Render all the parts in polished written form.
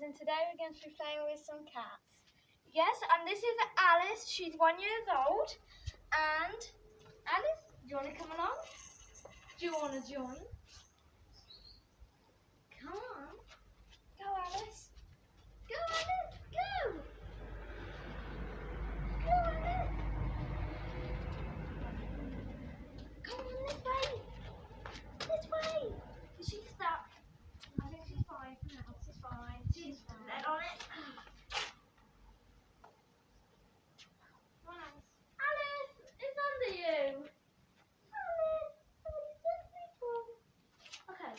guys, and today we're going to be playing with some cats. Yes, and this is Alice. She's 1 year old. And Alice, do you want to come along? Do you want to join? Come on. Go, Alice. Go, Alice. Go. Go, Alice. Come on, this way. This way. Is she stuck? I think she's fine for now. She's fine. She's fine. Let on it. Come on, Alice. Alice, it's under you. Alice, what are you doing for? Okay.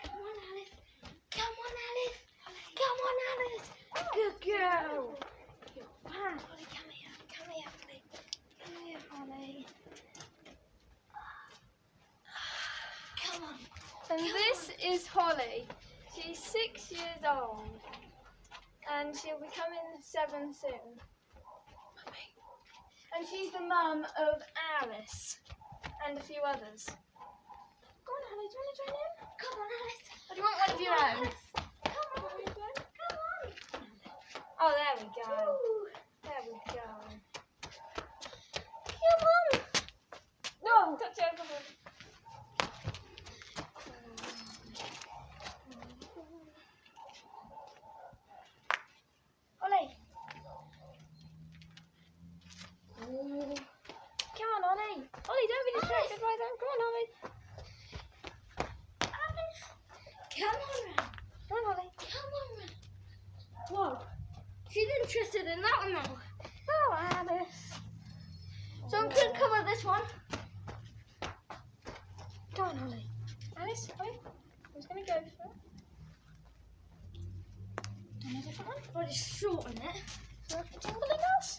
Come on, Alice. Come on, Alice. Come on, Alice. Good girl. Holly, come here. Come here, Holly. Come here, Holly. Come on. And this is Holly. She's 6 years old and she'll be coming 7 soon. And she's the mum of Alice and a few others. Go on, Holly, do you want to join in? Come on, Alice. Or do you want one of your own? Come on. Come on. Oh, there we go. Ooh. There we go. Come on. No, touch it over. Holly. Ooh. Come on, Holly. Holly, don't be distracted by them. Come on, Holly. Alice. Come on, round. Come on, Holly. Come on, round. Whoa. She's interested in that one now. Oh, Alice. So I'm going to cover this one. Go on, Holly. Alice, Holly. Who's going to go for it? And a different one. I'll just shorten it. So, tingling us.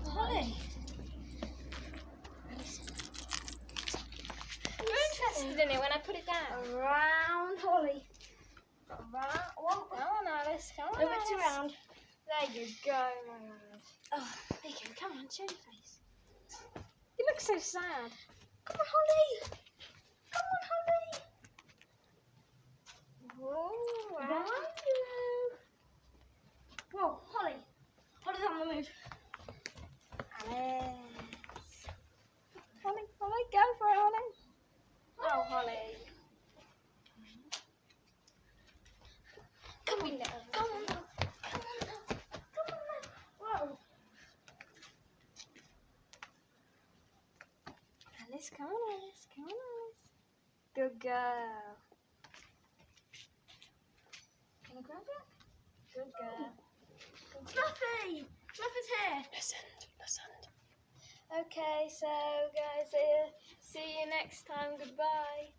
Holly. You're interested in it when I put it down. Around Holly. Around. Whoa. Come on, Alice. Come on, Over Alice. to round. There you go, my love. Oh, there you go. Come on, show your face. You look so sad. Come on, Holly. Come on, Holly. Whoa, Round you. Whoa, Holly. Holly's on the move. Alice. Holly, Holly, go for it, Holly. Oh, Holly. Come on, We know. come on now. Come on now. Come on now. Whoa. Alice, come on, Alice. Come on, Alice. Good girl. Can you grab it? Good girl. Fluffy. Fluffy's here. Listen. Okay, so guys, see you next time. Goodbye.